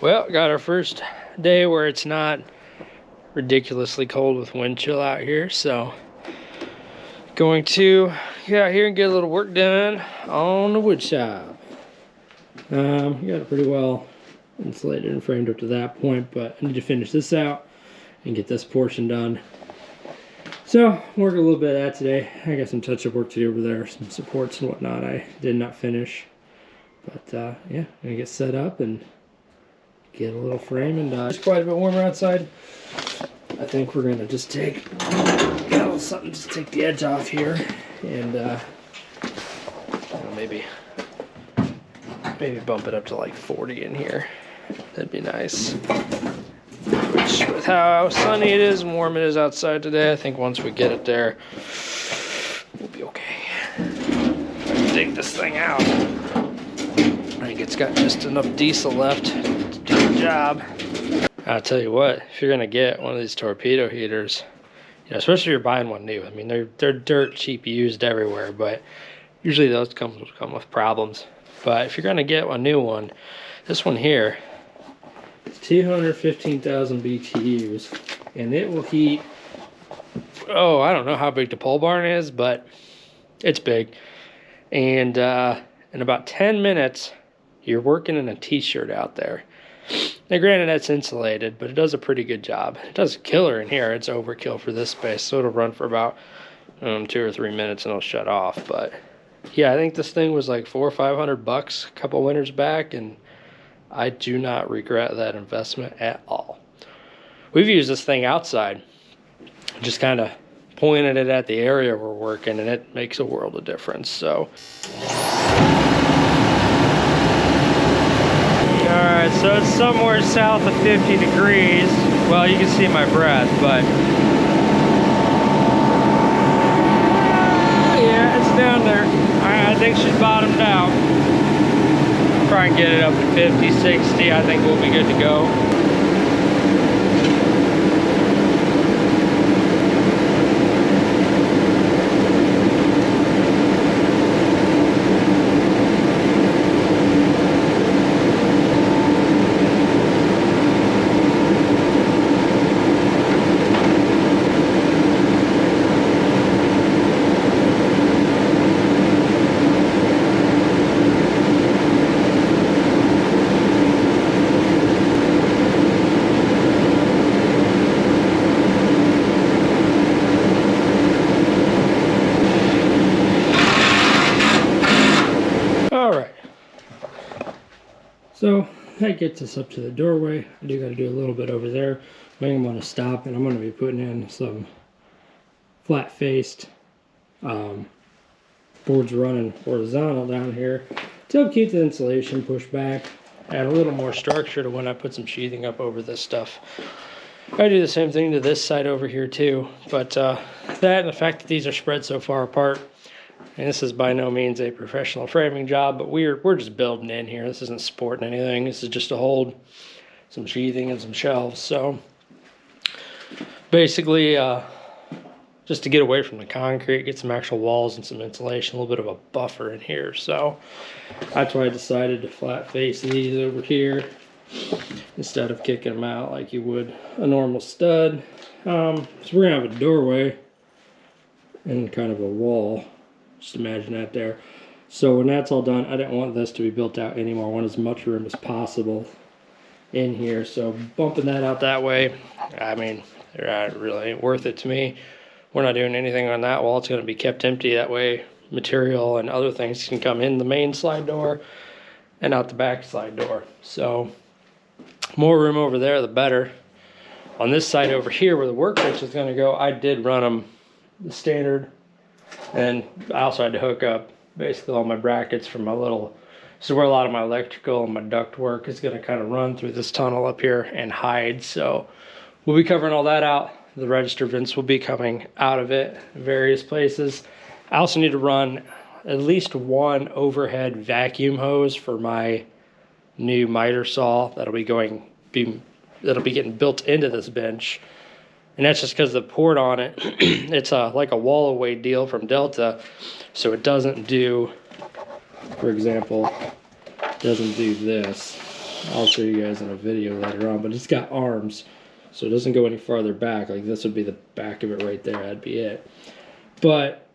Well, got our first day where it's not ridiculously cold with wind chill out here, so going to get out here and get a little work done on the woodshop. Got it pretty well insulated and framed up to that point, but I need to finish this out and get this portion done. So, work a little bit of that today. I got some touch-up work to do over there, some supports and whatnot I did not finish. But yeah, gonna get set up and get a little frame, and it's quite a bit warmer outside. I think we're gonna just take a little something to take the edge off here, and maybe bump it up to like 40 in here. That'd be nice. Which, with how sunny it is and warm it is outside today, I think once we get it there, we'll be okay. Dig this thing out. I think it's got just enough diesel left to do the job. I'll tell you what, if you're gonna get one of these torpedo heaters, especially if you're buying one new, I mean they're dirt cheap used everywhere, but usually those come with problems. But if you're gonna get a new one, this one here, it's 215,000 BTUs, and it will heat, oh, I don't know how big the pole barn is, but it's big. And in about 10 minutes, you're working in a t-shirt out there. Now granted, that's insulated, but it does a pretty good job. It does a killer in here. It's overkill for this space, so it'll run for about 2 or 3 minutes and it'll shut off. But yeah, I think this thing was like $400 or $500 a couple winters back, and I do not regret that investment at all. We've used this thing outside, just kind of pointed it at the area we're working, and it makes a world of difference. So alright, so it's somewhere south of 50 degrees. Well, you can see my breath, but yeah, it's down there. I think she's bottomed out. Try and get it up to 50, 60. I think we'll be good to go. So that gets us up to the doorway. I do got to do a little bit over there. I think I'm going to stop, and I'm going to be putting in some flat-faced boards running horizontal down here to help keep the insulation pushed back, add a little more structure to when I put some sheathing up over this stuff. I do the same thing to this side over here too, but that and the fact that these are spread so far apart, and this is by no means a professional framing job, but we're just building in here. This isn't supporting anything. This is just to hold some sheathing and some shelves. So basically, just to get away from the concrete, get some actual walls and some insulation, a little bit of a buffer in here. So that's why I decided to flat face these over here instead of kicking them out like you would a normal stud. So we're gonna have a doorway and kind of a wall. Just imagine that there. So when that's all done, I didn't want this to be built out anymore. I want as much room as possible in here. So bumping that out that way, I mean, it really ain't worth it to me. We're not doing anything on that wall. It's going to be kept empty. That way material and other things can come in the main slide door and out the back slide door. So more room over there, the better. On this side over here where the workbench is going to go, I did run them the standard. And I also had to hook up basically all my brackets for my little, this is where a lot of my electrical and my duct work is going to kind of run through this tunnel up here and hide. So we'll be covering all that out. The register vents will be coming out of it in various places. I also need to run at least one overhead vacuum hose for my new miter saw that'll be getting built into this bench. And that's just because the port on it, it's like a wall away deal from Delta. So it doesn't do, for example, doesn't do this. I'll show you guys in a video later on, but it's got arms, so it doesn't go any farther back. Like this would be the back of it right there, that'd be it. But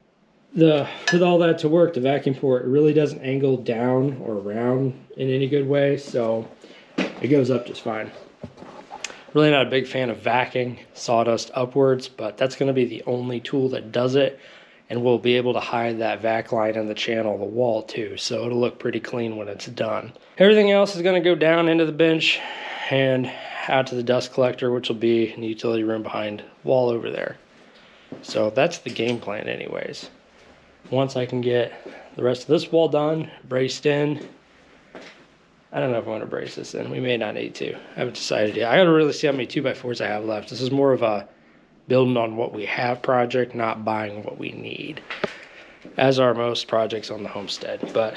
with all that to work, the vacuum port really doesn't angle down or around in any good way, so it goes up just fine. Really not a big fan of vacuuming sawdust upwards, but that's going to be the only tool that does it, and we'll be able to hide that vac line in the channel of the wall too, so it'll look pretty clean when it's done. Everything else is going to go down into the bench and out to the dust collector, which will be in the utility room behind the wall over there. So that's the game plan anyways. Once I can get the rest of this wall done, braced in, I don't know if I want to brace this in. We may not need to. I haven't decided yet. I got to really see how many 2x4s I have left. This is more of a building on what we have project, not buying what we need, as are most projects on the homestead. But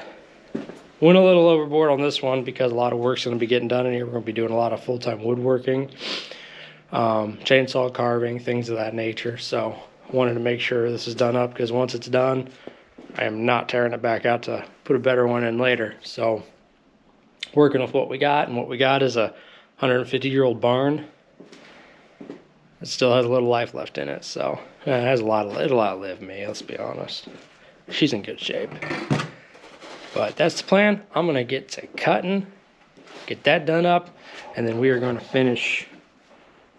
went a little overboard on this one because a lot of work's going to be getting done in here. We're going to be doing a lot of full-time woodworking, chainsaw carving, things of that nature. So I wanted to make sure this is done up, because once it's done, I am not tearing it back out to put a better one in later. So working with what we got, and what we got is a 150-year-old barn. It still has a little life left in it, so it has it'll outlive me, let's be honest. She's in good shape. But that's the plan. I'm gonna get to cutting, get that done up, and then we are gonna finish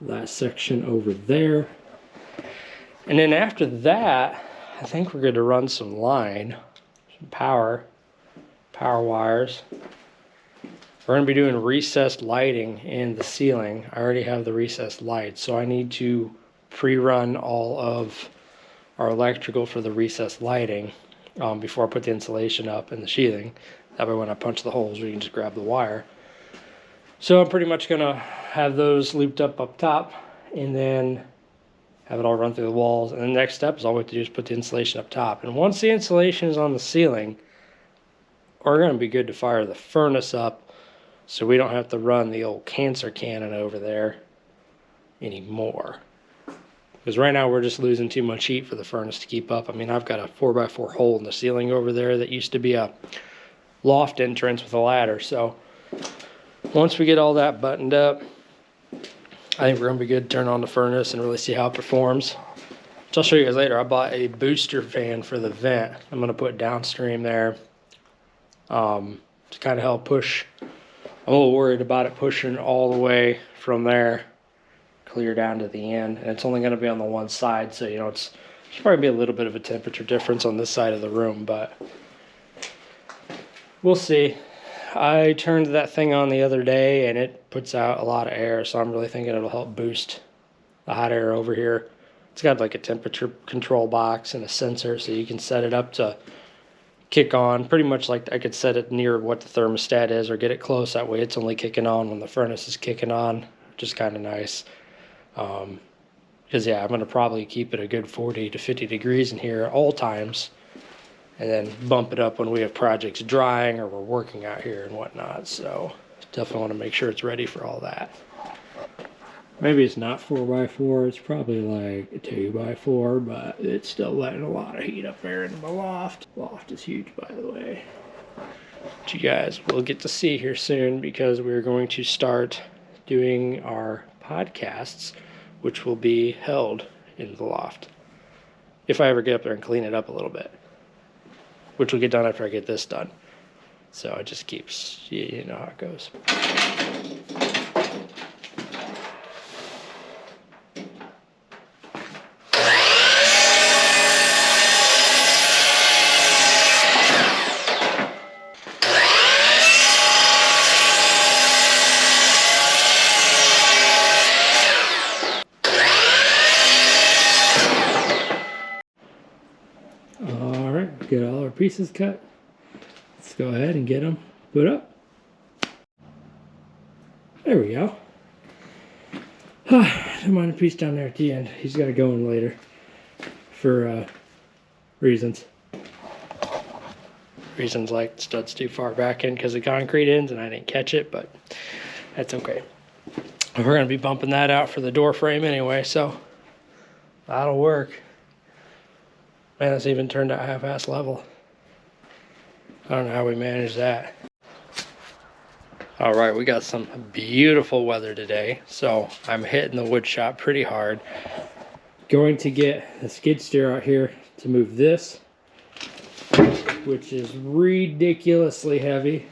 that section over there. And then after that, I think we're going to run some line, some power wires. We're going to be doing recessed lighting in the ceiling. I already have the recessed lights, so I need to pre-run all of our electrical for the recessed lighting before I put the insulation up in the sheathing. That way when I punch the holes, we can just grab the wire. So I'm pretty much going to have those looped up top, and then have it all run through the walls. And the next step is all we have to do is put the insulation up top. And once the insulation is on the ceiling, we're going to be good to fire the furnace up, so we don't have to run the old cancer cannon over there anymore. Because right now we're just losing too much heat for the furnace to keep up. I mean, I've got a 4x4 hole in the ceiling over there that used to be a loft entrance with a ladder. So once we get all that buttoned up, I think we're going to be good to turn on the furnace and really see how it performs. Which I'll show you guys later. I bought a booster fan for the vent. I'm going to put downstream there to kind of help push. I'm a little worried about it pushing all the way from there clear down to the end. And it's only going to be on the one side, so, you know, there's probably be a little bit of a temperature difference on this side of the room, but we'll see. I turned that thing on the other day and it puts out a lot of air, so I'm really thinking it'll help boost the hot air over here. It's got like a temperature control box and a sensor, so you can set it up to kick on pretty much like I could set it near what the thermostat is or get it close. That way it's only kicking on when the furnace is kicking on, which is kind of nice. Because yeah, I'm going to probably keep it a good 40 to 50 degrees in here at all times, and then bump it up when we have projects drying or we're working out here and whatnot. So definitely want to make sure it's ready for all that. Maybe it's not 4x4, it's probably like a 2x4, but it's still letting a lot of heat up there in the loft. Loft is huge, by the way, which you guys will get to see here soon, because we're going to start doing our podcasts, which will be held in the loft. If I ever get up there and clean it up a little bit, which will get done after I get this done. So it just keeps, you know how it goes. Alright, get all our pieces cut. Let's go ahead and get them put up. There we go. Don't mind a piece down there at the end. He's got to go in later for reasons. Reasons like the stud's too far back in because the concrete ends and I didn't catch it, but that's okay. We're going to be bumping that out for the door frame anyway, so that'll work. Man, it's even turned out half-ass level. I don't know how we managed that. I All right, we got some beautiful weather today, so I'm hitting the wood shop pretty hard. Going to get the skid steer out here to move this, which is ridiculously heavy.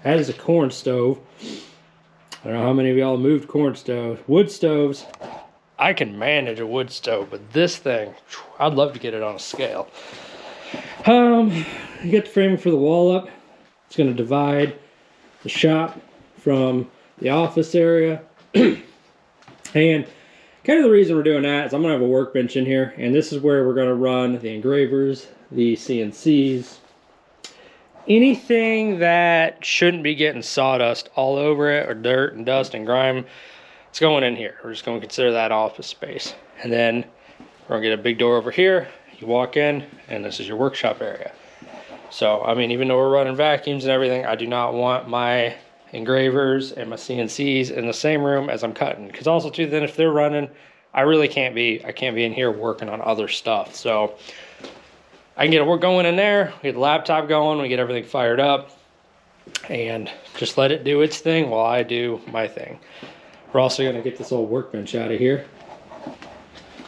That is a corn stove. I don't know how many of y'all moved corn stoves. Wood stoves, I can manage a wood stove, but this thing, I'd love to get it on a scale. You get the framing for the wall up. It's going to divide the shop from the office area. And kind of the reason we're doing that is I'm going to have a workbench in here, and this is where we're going to run the engravers, the CNCs, anything that shouldn't be getting sawdust all over it, or dirt and dust and grime. It's going in here. We're just going to consider that office space. And then we're going to get a big door over here. You walk in, and this is your workshop area. So, I mean, even though we're running vacuums and everything, I do not want my engravers and my CNCs in the same room as I'm cutting. Because also, too, then if they're running, I can't be in here working on other stuff. So, I can get work going in there, we get the laptop going, we get everything fired up, and just let it do its thing while I do my thing. We're also going to get this old workbench out of here.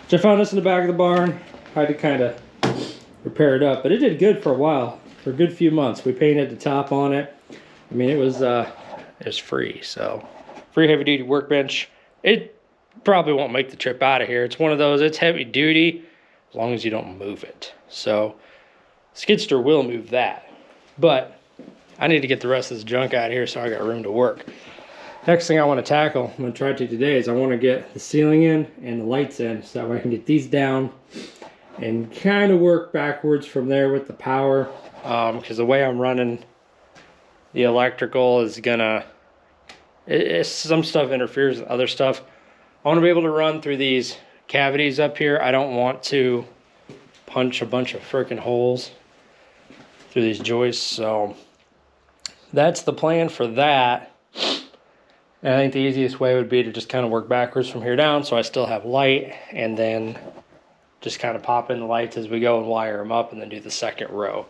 So I found this in the back of the barn. I had to kind of repair it up, but it did good for a while, for a good few months. We painted the top on it. I mean, it was free, so free heavy duty workbench. It probably won't make the trip out of here. It's one of those, it's heavy duty as long as you don't move it. So skid steer will move that, but I need to get the rest of this junk out of here so I got room to work. Next thing I want to tackle, I'm going to try to today, is I want to get the ceiling in and the lights in so that way I can get these down and kind of work backwards from there with the power, because the way I'm running the electrical is gonna, some stuff interferes with other stuff. I want to be able to run through these cavities up here. I don't want to punch a bunch of freaking holes through these joists, so that's the plan for that. And I think the easiest way would be to just kind of work backwards from here down so I still have light, and then just kind of pop in the lights as we go and wire them up, and then do the second row.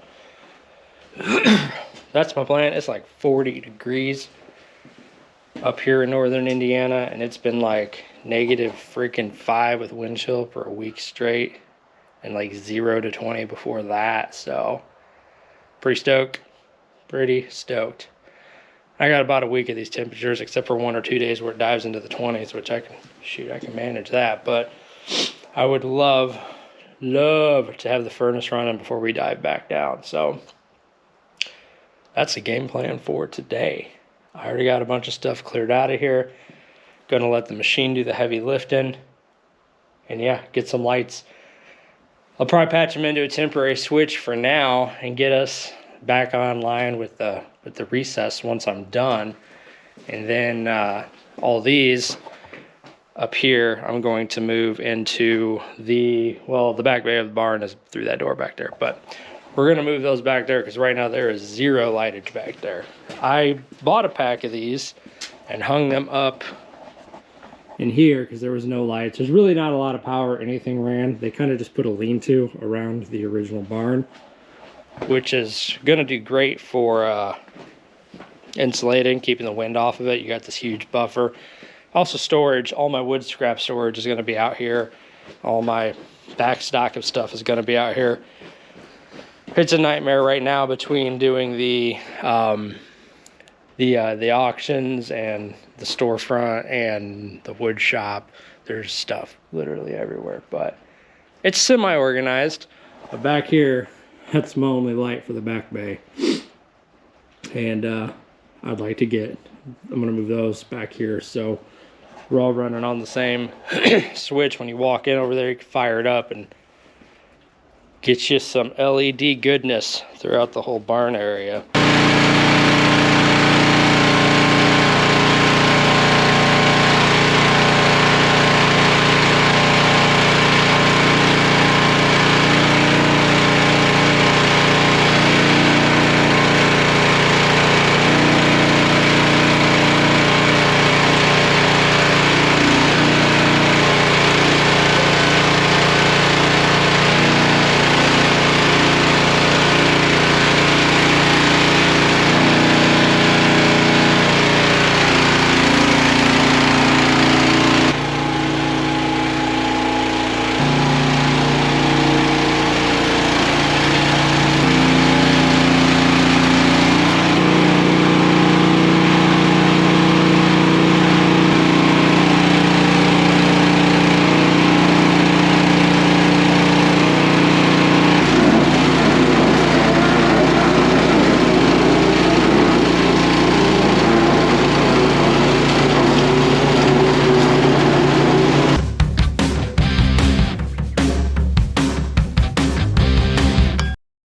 That's my plan. It's like 40 degrees up here in northern Indiana, and it's been like -5 with wind chill for a week straight, and like 0 to 20 before that. So pretty stoked. I got about a week of these temperatures, except for 1 or 2 days where it dives into the 20s, which I can manage that. But I would love to have the furnace running before we dive back down. So that's the game plan for today. I already got a bunch of stuff cleared out of here. Gonna let the machine do the heavy lifting. And yeah, get some lights. I'll probably patch them into a temporary switch for now and get us back online with the recess once I'm done. And then all these up here, I'm going to move into the back bay of the barn is through that door back there, but we're going to move those back there because right now there is zero lightage back there. I bought a pack of these and hung them up in here because there was no lights. There's really not a lot of power anything ran. They kind of just put a lean-to around the original barn, which is going to do great for insulating, keeping the wind off of it. You got this huge buffer. Also storage, all my wood scrap storage is going to be out here. All my back stock of stuff is going to be out here. It's a nightmare right now between doing the auctions and the storefront and the wood shop. There's stuff literally everywhere, but it's semi-organized. But back here, that's my only light for the back bay. And I'd like to I'm going to move those back here so we're all running on the same switch. When you walk in over there, you can fire it up and get you some LED goodness throughout the whole barn area.